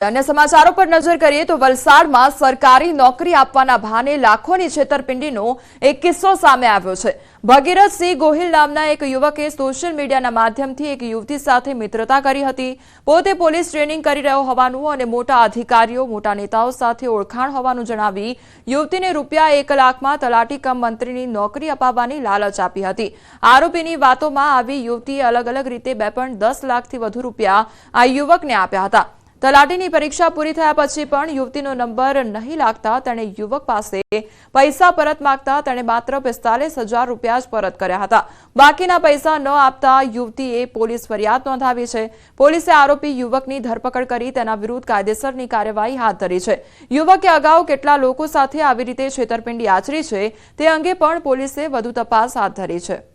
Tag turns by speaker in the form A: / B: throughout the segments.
A: अन्य समाचारों पर नजर करिए तो वलसाडમાં सरकारी नौकरी આપવાના બહાને લાખોની છેતરપિંડીનો એક કિસ્સો સામે આવ્યો છે। ભગીરથસિંહ ગોહિલ નામના એક યુવકે સોશિયલ મીડિયાના માધ્યમથી એક યુવતી સાથે મિત્રતા કરી હતી। પોતે પોલીસ ટ્રેનિંગ કરી રહ્યો હોવાનું અને મોટા અધિકારીઓ મોટા નેતાઓ સાથે ઓળખાણ હોવાનું જણાવી યુવતીને રૂપિયા 1 લાખમાં તલાટી કમ મંત્રીની નોકરી અપાવવાની લાલચ આપી હતી। આરોપીની વાતોમાં આવી યુવતીએ અલગ અલગ રીતે 2.10 લાખથી વધુ રૂપિયા આ યુવકને આપ્યા હતા। તલાટીની પરીક્ષા પૂરી થયા પછી પણ યુવતીનો નંબર નહીં લાગતા તેણે યુવક પાસે પૈસા પરત માંગતા તેણે માત્ર 45,000 રૂપિયા જ પરત કર્યા હતા। બાકીના પૈસા ન આપતા યુવતીએ પોલીસ ફરિયાદ નોંધાવી છે। પોલીસે આરોપી યુવકની ધરપકડ કરી તેના વિરુદ્ધ કાયદેસરની કાર્યવાહી હાથ ધરી છે। યુવકે અગાઉ કેટલા લોકો સાથે આવી રીતે છેતરપિંડી આચરી છે તે અંગે પણ પોલીસે વધુ તપાસ હાથ ધરી છે।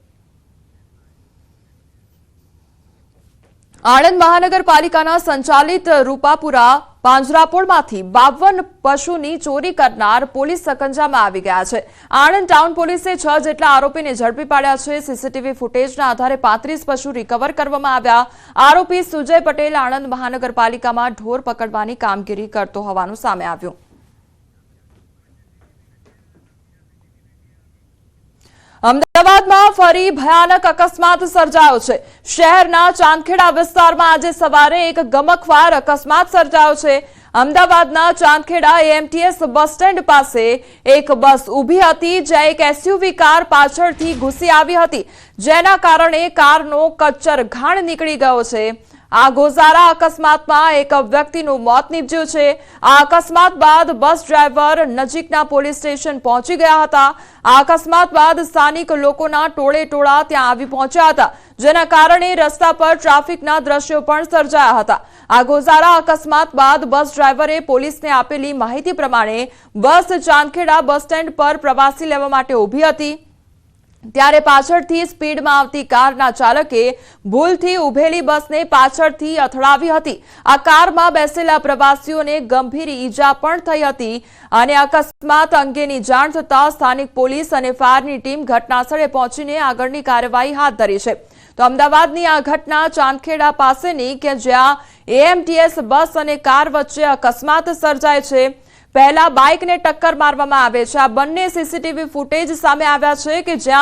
A: आणंद महानगरपालिकाना संचालित रूपापुरा પાંજરાપોળમાંથી 52 પશુની ચોરી કરનાર પોલીસ સકંજામાં આવી ગયા છે। આણંદ ટાઉન પોલીસે 6 જેટલા આરોપીને ઝડપી પાડ્યા છે। સીસીટીવી ફૂટેજના આધારે 35 પશુ રિકવર કરવામાં આવ્યા। આરોપી સુજય પટેલ આણંદ મહાનગરપાલિકામાં ઢોર પકડવાની કામગીરી કરતો હોવાનું સામે આવ્યું। અમદાવાદમાં ફરી ભયાનક અકસ્માત સર્જાયો છે। શહેરના ચાંદખેડા વિસ્તારમાં આજે સવારે એક ગમખ્વાર અકસ્માત સર્જાયો છે। અમદાવાદના ચાંદખેડા એએમટીએસ બસ સ્ટેન્ડ પાસે એક બસ ઊભી હતી જ્યાં એક એસયુવી કાર પાછળથી ઘૂસી આવી હતી જેના કારણે કારનો કચ્ચર ઘાણ નીકળી ગયો છે। આ ગોઝારા અકસ્માતમાં એક વ્યક્તિનું મોત નીપજ્યું છે। આ અકસ્માત બાદ બસ ડ્રાઈવર નજીકના પોલીસ સ્ટેશન પહોંચી ગયા હતા। આ અકસ્માત બાદ સ્થાનિક લોકોના ટોળે ટોળા ત્યાં આવી પહોંચ્યા હતા જેના કારણે રસ્તા પર ટ્રાફિકના દ્રશ્યો પણ સર્જાયા હતા। આ ગોઝારા અકસ્માત બાદ બસ ડ્રાઈવરે પોલીસને આપેલી માહિતી પ્રમાણે બસ ચાંદખેડા બસ સ્ટેન્ડ પર પ્રવાસી લેવા માટે ઊભી હતી ત્યારે પાછળથી સ્પીડમાં આવતી કારના ચાલકે ભૂલથી ઊભેલી બસને પાછળથી અથડાવી હતી। આ કારમાં બેસેલા પ્રવાસીઓને ગંભીર ઈજા પણ થઈ હતી અને અકસ્માત અંગેની જાણ થતાં સ્થાનિક પોલીસ અને ફાયરની ટીમ ઘટનાસ્થળે પહોંચીને આગળની કાર્યવાહી હાથ ધરી છે। તો અમદાવાદની આ ઘટના ચાંદખેડા પાસેની કે જ્યાં એએમટીએસ બસ અને કાર વચ્ચે અકસ્માત સર્જાય છે। पहला बाइक ने टक्कर मारवामां आवे छे। आ बंने सीसीटीवी फूटेज सामे आव्या छे के ज्यां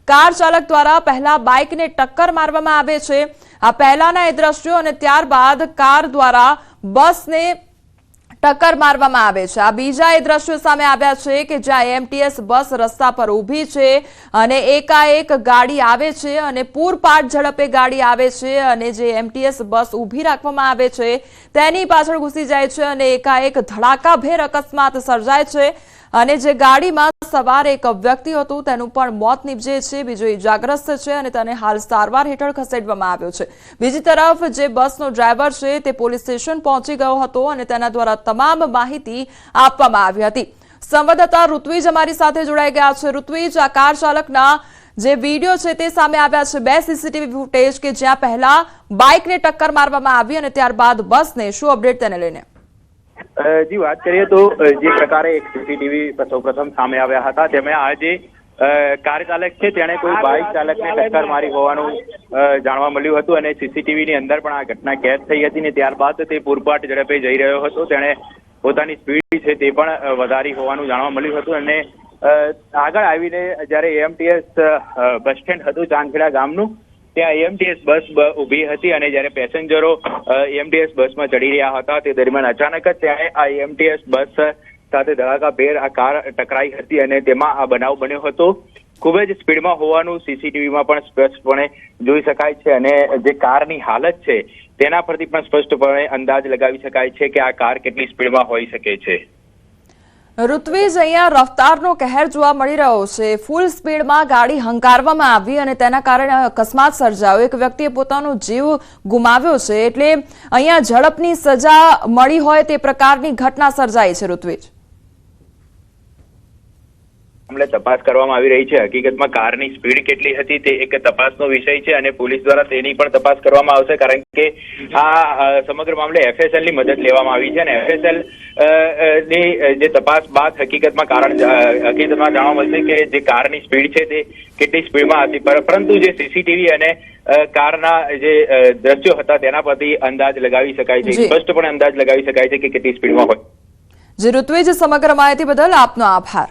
A: कार चालक द्वारा पहला बाइक ने टक्कर मारवामां आवे छे। आ पहलाना ए दृश्यो अने त्यारबाद कार द्वारा बस ने टक्कर मारवामां आवे छे। आ बीजा ए दृश्यो सामे आव्या छे के ज्यां एएमटीएस बस रस्ता पर ऊभी छे अने एकाएक गाड़ी आवे छे अने पूरपाट झड़पे गाड़ी आवे छे अने जे एएमटीएस बस ऊभी राखवामां आवे छे तेनी पाछळ घुसी जाय छे अने एकाएक धड़ाकाभेर अकस्मात सर्जाय छे अने जे गाड़ीमां सवार एक व्यक्ति हतुं तेनुं पण मौत निपजे छे। बीजो इजाग्रस्त छे अने तेने हाल सारवार हेठळ खसेडवामां આવ્યો છે। બીજી તરફ જે બસનો ડ્રાઈવર છે તે પોલીસ સ્ટેશન પહોંચી ગયો હતો અને તેના દ્વારા તમામ માહિતી આપવામાં આવી હતી। સંવાદદાતા ઋત્વિજ અમારી સાથે જોડાઈ ગયા છે। ઋત્વિજ, આ કાર ચાલકના જે વિડીયો છે તે સામે આવ્યા છે। 2 સીસીટીવી ફૂટેજ કે જ્યાં પહેલા બાઇકને ટક્કર મારવામાં આવી અને ત્યારબાદ બસને શું અપડેટ તેને લઈને?
B: जी बात करिए तो जे प्रकारे एक सीसीटीवी सौप्रथम सामे आव्या हता तेमां आज कार चालक छे तेणे कोई बाइक चालक ने टक्कर मारी होवानुं जाणवा मळ्युं हतुं अने सीसीटीवी ની અંદર પણ આ ઘટના કેદ થઈ હતી ને ત્યારબાદ તે પૂરપાટ ઝડપે જઈ રહ્યો હતો। તેણે પોતાની સ્પીડ છે તે પણ વધારી હોવાનું જાણવા મળ્યું હતું અને આગળ આવીને જ્યારે એએમટીએસ બસ સ્ટેન્ડ હતું ચાંદખેડા ગામનું ત્યાં એએમટીએસ બસ ઊભી હતી અને જ્યારે પેસેન્જરો એએમટીએસ બસમાં ચડી રહ્યા હતા તે દરમિયાન અચાનક જ ત્યાં આ એએમટીએસ બસ સાથે ધડાકાભેર આ કાર ટકરાઈ હતી અને તેમાં આ બનાવ બન્યો હતો। ખૂબ જ સ્પીડમાં હોવાનું સીસીટીવીમાં પણ સ્પષ્ટપણે જોઈ શકાય છે અને જે કારની હાલત છે તેના પરથી પણ સ્પષ્ટપણે અંદાજ લગાવી શકાય છે કે આ કાર કેટલી સ્પીડમાં હોઈ શકે છે।
A: ઋત્વિજ, અહીંયા રફતારનો કહેર જોવા મળી રહ્યો છે। ફૂલ સ્પીડમાં ગાડી હંકારવામાં આવી અને તેના કારણે અકસ્માત સર્જાયો। એક વ્યક્તિએ પોતાનો જીવ ગુમાવ્યો છે એટલે અહીંયા ઝડપની સજા મળી હોય તે પ્રકારની ઘટના સર્જાઈ છે। ઋત્વિજ,
B: મામલે તપાસ કરવામાં આવી રહી છે. હકીકતમાં કારની સ્પીડ કેટલી હતી તે એક તપાસનો વિષય છે અને પોલીસ દ્વારા તેની પણ તપાસ કરવામાં આવશે, કારણ કે આ સમગ્ર મામલે FSL ની મદદ લેવામાં આવી છે અને FSL ની જે તપાસ બાદ હકીકતમાં જાણવા મળશે કે જે કારની સ્પીડ છે તે કેટલી સ્પીડમાં હતી, પરંતુ જે CCTV અને કારના જે દ્રશ્યો હતા તેના પરથી અંદાજ લગાવી શકાય છે, સ્પષ્ટપણે અંદાજ લગાવી શકાય છે કે કેટલી સ્પીડમાં હોય.
A: જી ઋત્વિજ, સમગ્ર માહિતી બદલ આપનો આભાર.